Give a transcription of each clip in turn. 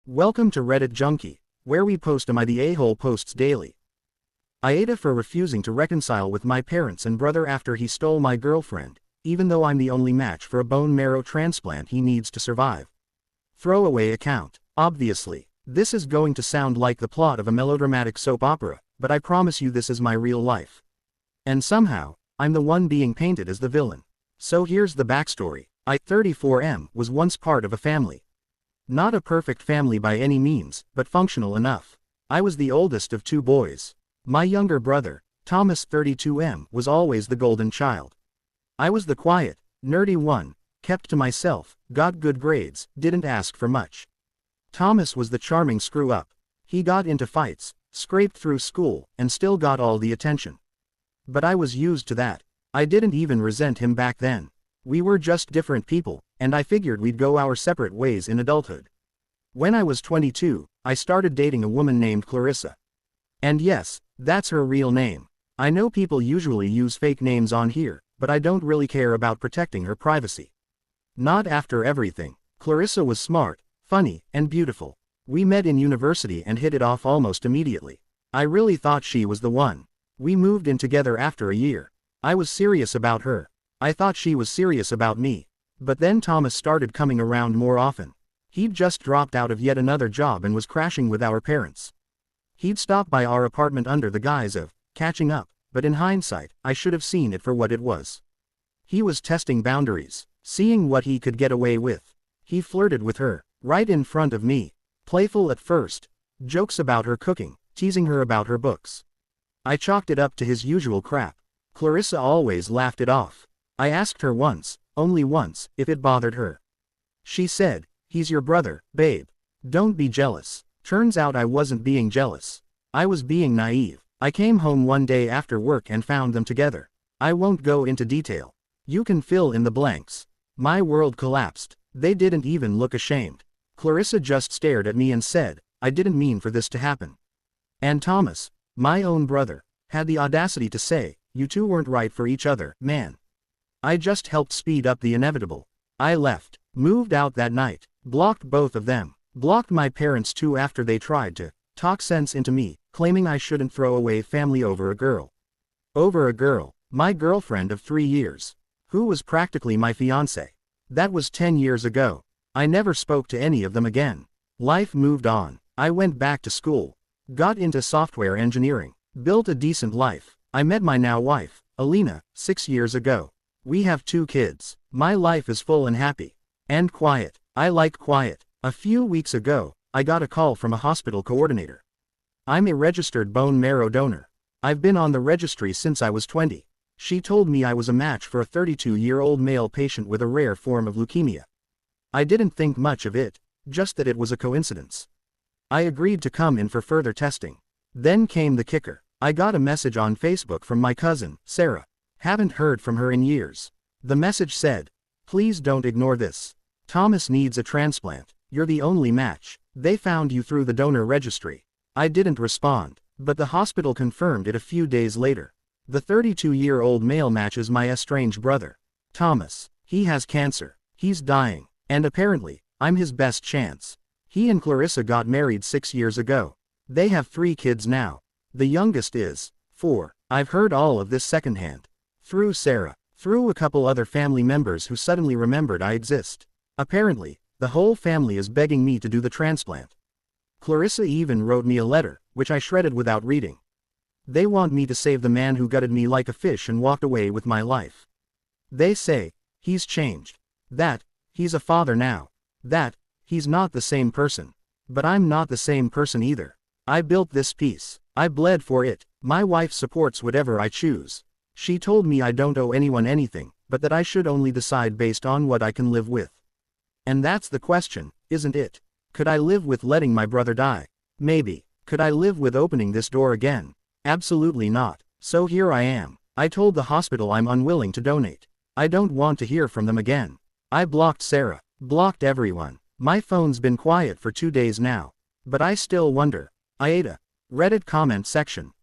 Welcome to Reddit Junkie, where we post Am I the A-hole posts daily. AITA for refusing to reconcile with my parents and brother after he stole my girlfriend, even though I'm the only match for a bone marrow transplant he needs to survive. Throwaway account. Obviously, this is going to sound like the plot of a melodramatic soap opera, but I promise you this is my real life. And somehow, I'm the one being painted as the villain. So here's the backstory. I, 34M, was once part of a family. Not a perfect family by any means, but functional enough. I was the oldest of two boys. My younger brother, Thomas 32M, was always the golden child. I was the quiet, nerdy one, kept to myself, got good grades, didn't ask for much. Thomas was the charming screw-up. He got into fights, scraped through school, and still got all the attention. But I was used to that. I didn't even resent him back then. We were just different people, and I figured we'd go our separate ways in adulthood. When I was 22, I started dating a woman named Clarissa. And yes, that's her real name. I know people usually use fake names on here, but I don't really care about protecting her privacy. Not after everything. Clarissa was smart, funny, and beautiful. We met in university and hit it off almost immediately. I really thought she was the one. We moved in together after a year. I was serious about her. I thought she was serious about me. But then Thomas started coming around more often. He'd just dropped out of yet another job and was crashing with our parents. He'd stop by our apartment under the guise of catching up, but in hindsight, I should have seen it for what it was. He was testing boundaries, seeing what he could get away with. He flirted with her, right in front of me. Playful at first, jokes about her cooking, teasing her about her books. I chalked it up to his usual crap. Clarissa always laughed it off. I asked her once, only once, if it bothered her. She said, "He's your brother, babe. Don't be jealous." Turns out I wasn't being jealous. I was being naive. I came home one day after work and found them together. I won't go into detail. You can fill in the blanks. My world collapsed. They didn't even look ashamed. Clarissa just stared at me and said, "I didn't mean for this to happen." And Thomas, my own brother, had the audacity to say, "You two weren't right for each other, man." I just helped speed up the inevitable. I left, moved out that night, blocked both of them, blocked my parents too after they tried to talk sense into me, claiming I shouldn't throw away family over a girl. Over a girl, my girlfriend of 3 years, who was practically my fiancé. That was 10 years ago. I never spoke to any of them again. Life moved on. I went back to school, got into software engineering, built a decent life. I met my now wife, Alina, 6 years ago. We have 2 kids. My life is full and happy. And quiet. I like quiet. A few weeks ago, I got a call from a hospital coordinator. I'm a registered bone marrow donor. I've been on the registry since I was 20. She told me I was a match for a 32-year-old male patient with a rare form of leukemia. I didn't think much of it, just that it was a coincidence. I agreed to come in for further testing. Then came the kicker. I got a message on Facebook from my cousin, Sarah. Haven't heard from her in years. The message said, "Please don't ignore this. Thomas needs a transplant. You're the only match. They found you through the donor registry." I didn't respond, but the hospital confirmed it a few days later. The 32-year-old male match is my estranged brother, Thomas. He has cancer. He's dying. And apparently, I'm his best chance. He and Clarissa got married 6 years ago. They have 3 kids now. The youngest is 4. I've heard all of this secondhand. Through Sarah. Through a couple other family members who suddenly remembered I exist. Apparently, the whole family is begging me to do the transplant. Clarissa even wrote me a letter, which I shredded without reading. They want me to save the man who gutted me like a fish and walked away with my life. They say, he's changed. That, he's a father now. That, he's not the same person. But I'm not the same person either. I built this piece. I bled for it. My wife supports whatever I choose. She told me I don't owe anyone anything, but that I should only decide based on what I can live with. And that's the question, isn't it? Could I live with letting my brother die? Maybe. Could I live with opening this door again? Absolutely not. So here I am. I told the hospital I'm unwilling to donate. I don't want to hear from them again. I blocked Sarah. Blocked everyone. My phone's been quiet for 2 days now. But I still wonder. AITA. Reddit comment section.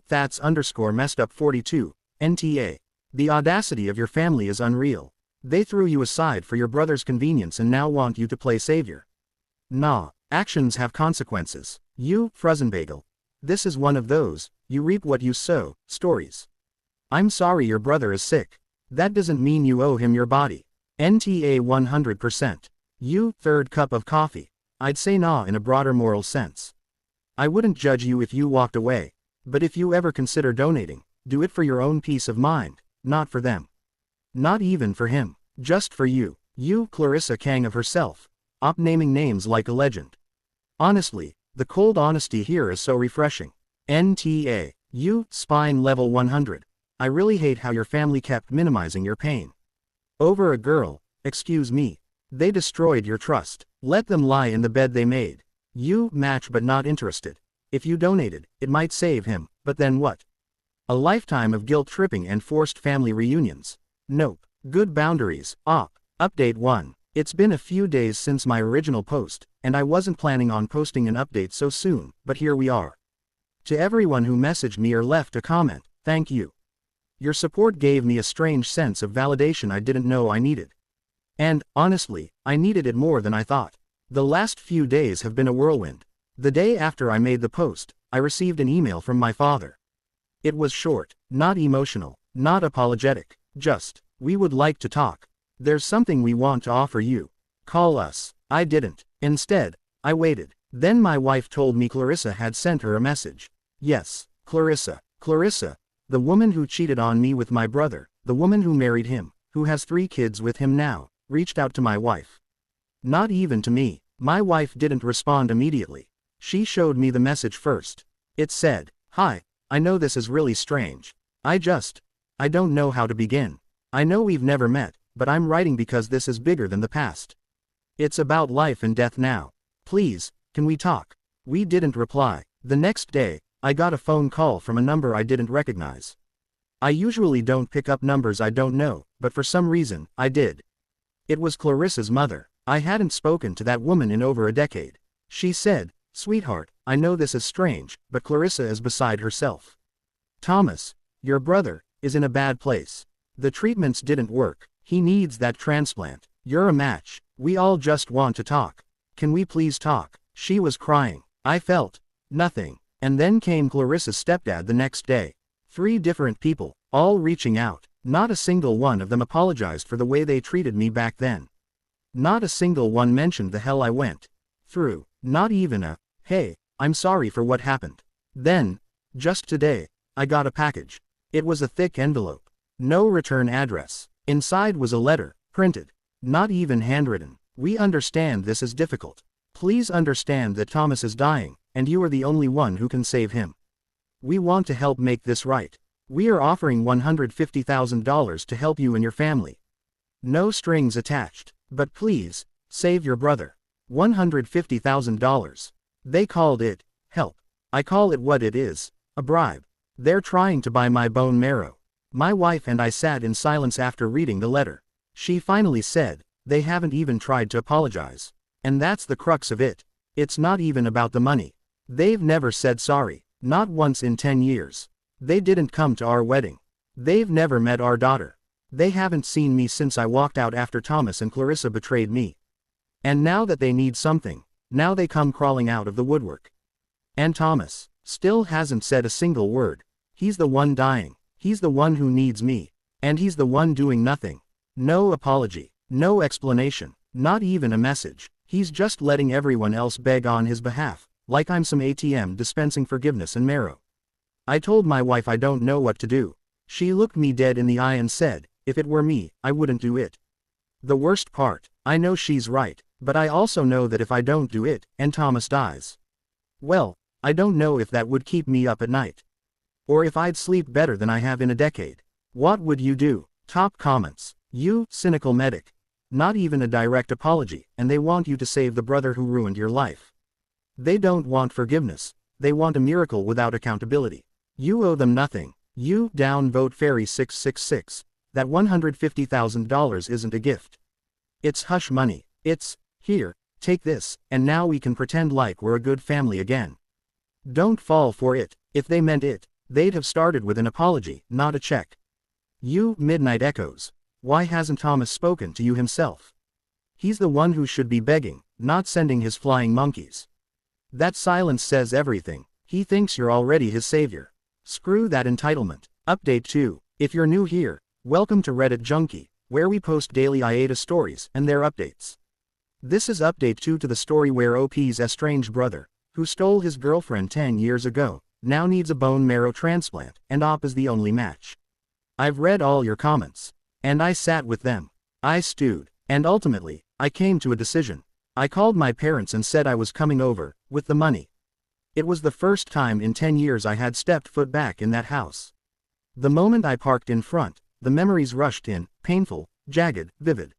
That's _messed up 42. NTA. The audacity of your family is unreal. They threw you aside for your brother's convenience and now want you to play savior. Nah, Actions have consequences. You, Fruzenbagel. This is one of those, you reap what you sow, stories. I'm sorry your brother is sick. That doesn't mean you owe him your body. NTA 100%. You, third cup of coffee. I'd say nah in a broader moral sense. I wouldn't judge you if you walked away. But if you ever consider donating, do it for your own peace of mind, not for them. Not even for him. Just for you. You, Clarissa Kang of herself. Op naming names like a legend. Honestly, the cold honesty here is so refreshing. NTA. You, spine level 100. I really hate how your family kept minimizing your pain. Over a girl, excuse me. They destroyed your trust. Let them lie in the bed they made. You, match but not interested. If you donated, it might save him, but then what? A lifetime of guilt tripping and forced family reunions. Nope. Good boundaries. Update 1. It's been a few days since my original post, and I wasn't planning on posting an update so soon, but here we are. To everyone who messaged me or left a comment, thank you. Your support gave me a strange sense of validation I didn't know I needed. And, honestly, I needed it more than I thought. The last few days have been a whirlwind. The day after I made the post, I received an email from my father. It was short, not emotional, not apologetic, just, we would like to talk. There's something we want to offer you. Call us. I didn't. Instead, I waited. Then my wife told me Clarissa had sent her a message. Yes, Clarissa. Clarissa, the woman who cheated on me with my brother, the woman who married him, who has 3 kids with him now, reached out to my wife. Not even to me. My wife didn't respond immediately. She showed me the message first. It said, "Hi, I know this is really strange. I don't know how to begin. I know we've never met, but I'm writing because this is bigger than the past. It's about life and death now. Please, can we talk?" We didn't reply. The next day, I got a phone call from a number I didn't recognize. I usually don't pick up numbers I don't know, but for some reason, I did. It was Clarissa's mother. I hadn't spoken to that woman in over a decade. She said, "Sweetheart, I know this is strange, but Clarissa is beside herself. Thomas, your brother, is in a bad place. The treatments didn't work. He needs that transplant. You're a match. We all just want to talk. Can we please talk?" She was crying. I felt nothing. And then came Clarissa's stepdad the next day. 3 different people, all reaching out. Not a single one of them apologized for the way they treated me back then. Not a single one mentioned the hell I went through. Not even a, "Hey, I'm sorry for what happened." Then, just today, I got a package. It was a thick envelope. No return address. Inside was a letter, printed. Not even handwritten. "We understand this is difficult. Please understand that Thomas is dying, and you are the only one who can save him. We want to help make this right. We are offering $150,000 to help you and your family. No strings attached. But please, save your brother. $150,000. They called it help. I call it what it is, a bribe. They're trying to buy my bone marrow." My wife and I sat in silence after reading the letter. She finally said, "They haven't even tried to apologize. And that's the crux of it. It's not even about the money. They've never said sorry, not once in 10 years. They didn't come to our wedding. They've never met our daughter. They haven't seen me since I walked out after Thomas and Clarissa betrayed me. And now that they need something, now they come crawling out of the woodwork. And Thomas still hasn't said a single word. He's the one dying. He's the one who needs me. And he's the one doing nothing. No apology. No explanation. Not even a message. He's just letting everyone else beg on his behalf, like I'm some ATM dispensing forgiveness and marrow." I told my wife I don't know what to do. She looked me dead in the eye and said, "If it were me, I wouldn't do it." The worst part, I know she's right, but I also know that if I don't do it, and Thomas dies, well, I don't know if that would keep me up at night. Or if I'd sleep better than I have in a decade. What would you do? Top comments. You, cynical medic. Not even a direct apology, and they want you to save the brother who ruined your life. They don't want forgiveness. They want a miracle without accountability. You owe them nothing. You, downvote Fairy 666. That $150,000 isn't a gift. It's hush money. It's, "Here, take this, and now we can pretend like we're a good family again." Don't fall for it. If they meant it, they'd have started with an apology, not a check. You, Midnight Echoes. Why hasn't Thomas spoken to you himself? He's the one who should be begging, not sending his flying monkeys. That silence says everything. He thinks you're already his savior. Screw that entitlement. Update 2. If you're new here, welcome to Reddit Junkie, where we post daily AITA stories and their updates. This is update 2 to the story where OP's estranged brother, who stole his girlfriend 10 years ago, now needs a bone marrow transplant, and OP is the only match. I've read all your comments. And I sat with them. I stewed. And ultimately, I came to a decision. I called my parents and said I was coming over, with the money. It was the first time in 10 years I had stepped foot back in that house. The moment I parked in front, the memories rushed in, painful, jagged, vivid.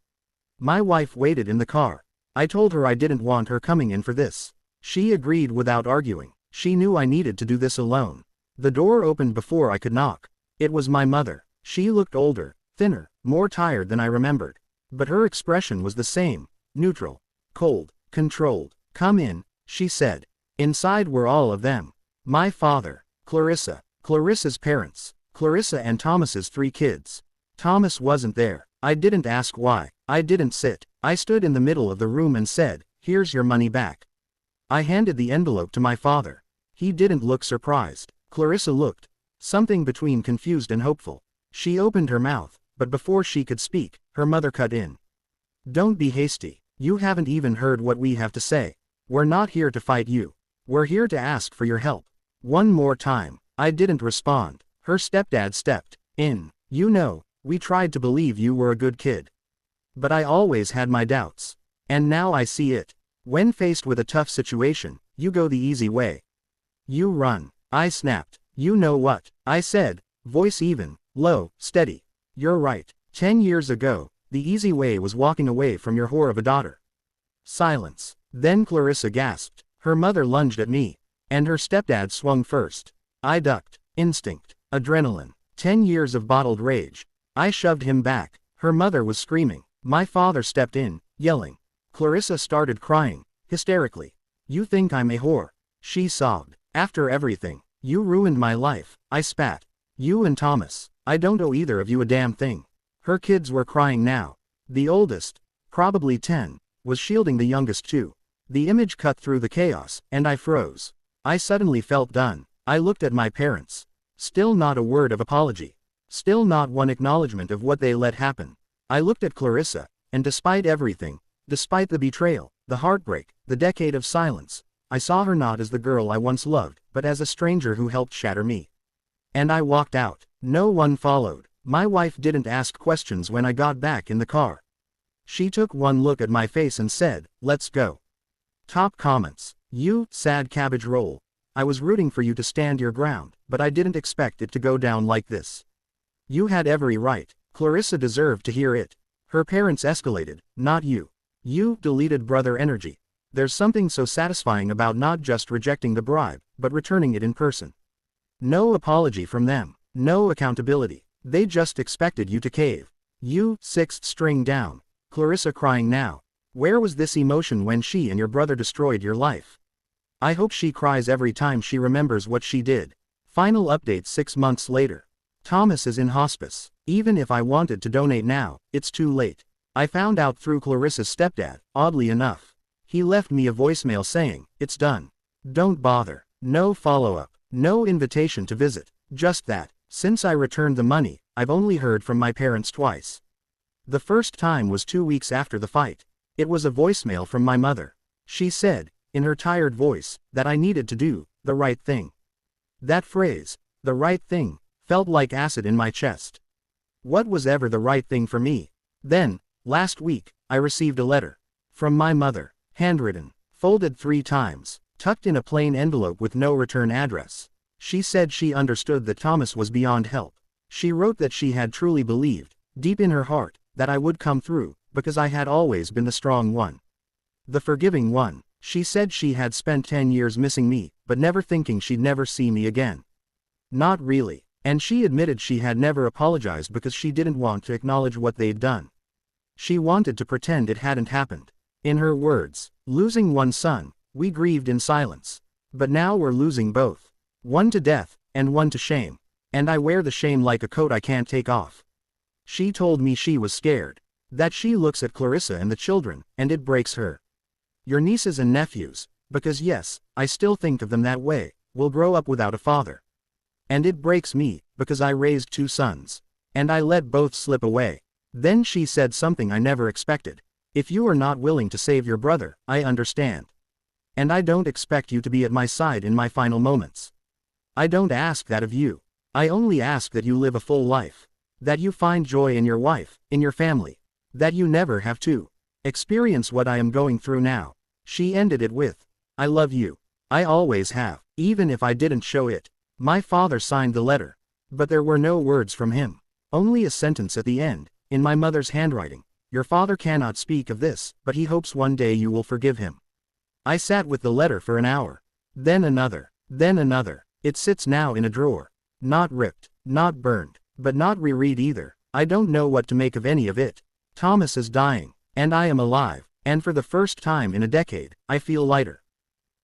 My wife waited in the car. I told her I didn't want her coming in for this. She agreed without arguing. She knew I needed to do this alone. The door opened before I could knock. It was my mother. She looked older, thinner, more tired than I remembered. But her expression was the same, neutral, cold, controlled. "Come in," she said. Inside were all of them. My father, Clarissa, Clarissa's parents, Clarissa and Thomas's 3 kids. Thomas wasn't there. I didn't ask why. I didn't sit. I stood in the middle of the room and said, "Here's your money back." I handed the envelope to my father. He didn't look surprised. Clarissa looked something between confused and hopeful. She opened her mouth, but before she could speak, her mother cut in. "Don't be hasty. You haven't even heard what we have to say. We're not here to fight you. We're here to ask for your help. One more time." I didn't respond. Her stepdad stepped in. "You know, we tried to believe you were a good kid. But I always had my doubts. And now I see it. When faced with a tough situation, you go the easy way. You run." I snapped. "You know what?" I said, voice even, low, steady. "You're right. 10 years ago, the easy way was walking away from your whore of a daughter." Silence. Then Clarissa gasped. Her mother lunged at me. And her stepdad swung first. I ducked. Instinct. Adrenaline. 10 years of bottled rage. I shoved him back. Her mother was screaming. My father stepped in, yelling. Clarissa started crying, hysterically. "You think I'm a whore?" she sobbed. "After everything. You ruined my life." I spat. "You and Thomas. I don't owe either of you a damn thing." Her kids were crying now. The oldest, probably 10, was shielding the youngest 2. The image cut through the chaos, and I froze. I suddenly felt done. I looked at my parents. Still not a word of apology. Still not one acknowledgement of what they let happen. I looked at Clarissa, and despite everything, despite the betrayal, the heartbreak, the decade of silence, I saw her not as the girl I once loved, but as a stranger who helped shatter me. And I walked out. No one followed. My wife didn't ask questions when I got back in the car. She took one look at my face and said, "Let's go." Top comments. "You, sad cabbage roll. I was rooting for you to stand your ground, but I didn't expect it to go down like this. You had every right." Clarissa deserved to hear it. Her parents escalated, not you. You, deleted brother energy. There's something so satisfying about not just rejecting the bribe, but returning it in person. No apology from them. No accountability. They just expected you to cave. You, 6th string down. Clarissa crying now. Where was this emotion when she and your brother destroyed your life? I hope she cries every time she remembers what she did. Final update 6 months later. Thomas is in hospice. Even if I wanted to donate now, it's too late. I found out through Clarissa's stepdad, oddly enough. He left me a voicemail saying, "It's done. Don't bother." No follow-up. No invitation to visit. Just that, since I returned the money, I've only heard from my parents twice. The first time was 2 weeks after the fight. It was a voicemail from my mother. She said, in her tired voice, that I needed to do the right thing. That phrase, the right thing, felt like acid in my chest. What was ever the right thing for me? Then, last week, I received a letter. From my mother. Handwritten. Folded 3 times. Tucked in a plain envelope with no return address. She said she understood that Thomas was beyond help. She wrote that she had truly believed, deep in her heart, that I would come through, because I had always been the strong one. The forgiving one. She said she had spent 10 years missing me, but never thinking she'd never see me again. Not really. And she admitted she had never apologized because she didn't want to acknowledge what they'd done. She wanted to pretend it hadn't happened. In her words, losing one son, we grieved in silence. But now we're losing both. One to death, and one to shame. And I wear the shame like a coat I can't take off. She told me she was scared. That she looks at Clarissa and the children, and it breaks her. Your nieces and nephews, because yes, I still think of them that way, will grow up without a father. And it breaks me, because I raised 2 sons. And I let both slip away. Then she said something I never expected. If you are not willing to save your brother, I understand. And I don't expect you to be at my side in my final moments. I don't ask that of you. I only ask that you live a full life. That you find joy in your wife, in your family. That you never have to experience what I am going through now. She ended it with, I love you. I always have, even if I didn't show it. My father signed the letter. But there were no words from him. Only a sentence at the end, in my mother's handwriting. Your father cannot speak of this, but he hopes one day you will forgive him. I sat with the letter for an hour. Then another. Then another. It sits now in a drawer. Not ripped, not burned, but not reread either. I don't know what to make of any of it. Thomas is dying, and I am alive, and for the first time in a decade, I feel lighter.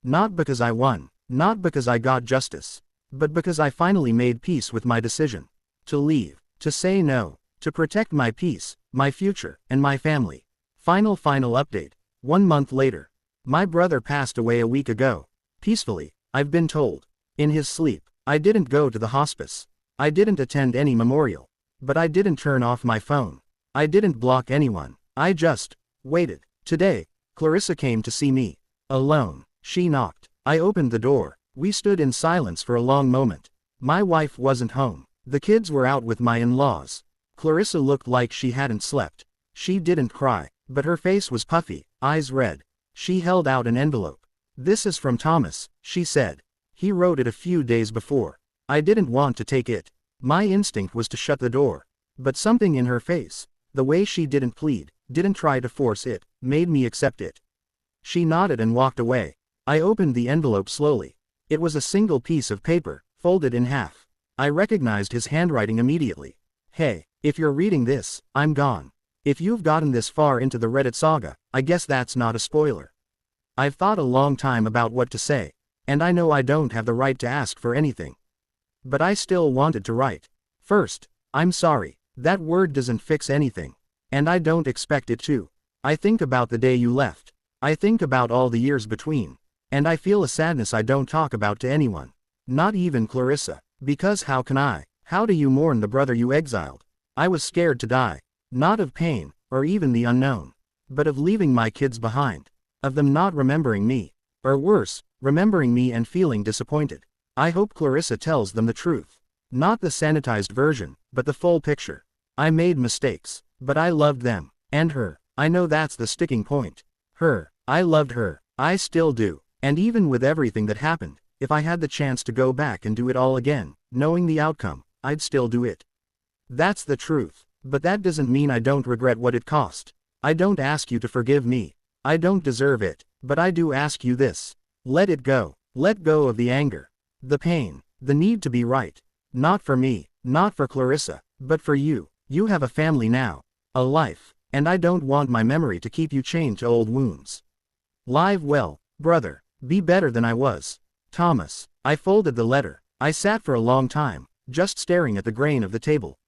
Not because I won, not because I got justice, but because I finally made peace with my decision. To leave, to say no, to protect my peace, my future, and my family. Final update. 1 month later. My brother passed away a week ago. Peacefully, I've been told. In his sleep. I didn't go to the hospice. I didn't attend any memorial. But I didn't turn off my phone. I didn't block anyone. I just waited. Today, Clarissa came to see me. Alone. She knocked. I opened the door. We stood in silence for a long moment. My wife wasn't home. The kids were out with my in-laws. Clarissa looked like she hadn't slept. She didn't cry, but her face was puffy, eyes red. She held out an envelope. This is from Thomas, she said. He wrote it a few days before. I didn't want to take it. My instinct was to shut the door. But something in her face, the way she didn't plead, didn't try to force it, made me accept it. She nodded and walked away. I opened the envelope slowly. It was a single piece of paper, folded in half. I recognized his handwriting immediately. Hey, if you're reading this, I'm gone. If you've gotten this far into the Reddit saga, I guess that's not a spoiler. I've thought a long time about what to say, and I know I don't have the right to ask for anything. But I still wanted to write. First, I'm sorry. That word doesn't fix anything. And I don't expect it to. I think about the day you left. I think about all the years between. And I feel a sadness I don't talk about to anyone. Not even Clarissa. Because how can I? How do you mourn the brother you exiled? I was scared to die. Not of pain, or even the unknown. But of leaving my kids behind. Of them not remembering me. Or worse, remembering me and feeling disappointed. I hope Clarissa tells them the truth. Not the sanitized version, but the full picture. I made mistakes, but I loved them. And her. I know that's the sticking point. Her. I loved her. I still do. And even with everything that happened, if I had the chance to go back and do it all again, knowing the outcome, I'd still do it. That's the truth. But that doesn't mean I don't regret what it cost. I don't ask you to forgive me. I don't deserve it. But I do ask you this. Let it go. Let go of the anger. The pain. The need to be right. Not for me. Not for Clarissa. But for you. You have a family now. A life. And I don't want my memory to keep you chained to old wounds. Live well, brother. Be better than I was. Thomas. I folded the letter. I sat for a long time, just staring at the grain of the table.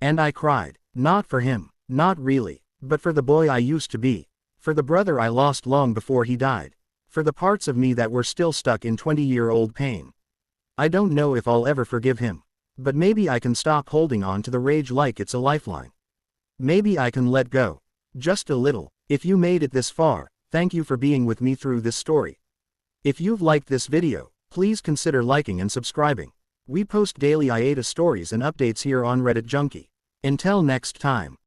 And I cried. Not for him. Not really. But for the boy I used to be. For the brother I lost long before he died. For the parts of me that were still stuck in 20-year-old pain. I don't know if I'll ever forgive him. But maybe I can stop holding on to the rage like it's a lifeline. Maybe I can let go. Just a little. If you made it this far, thank you for being with me through this story. If you've liked this video, please consider liking and subscribing. We post daily AITA stories and updates here on Reddit Junkie. Until next time.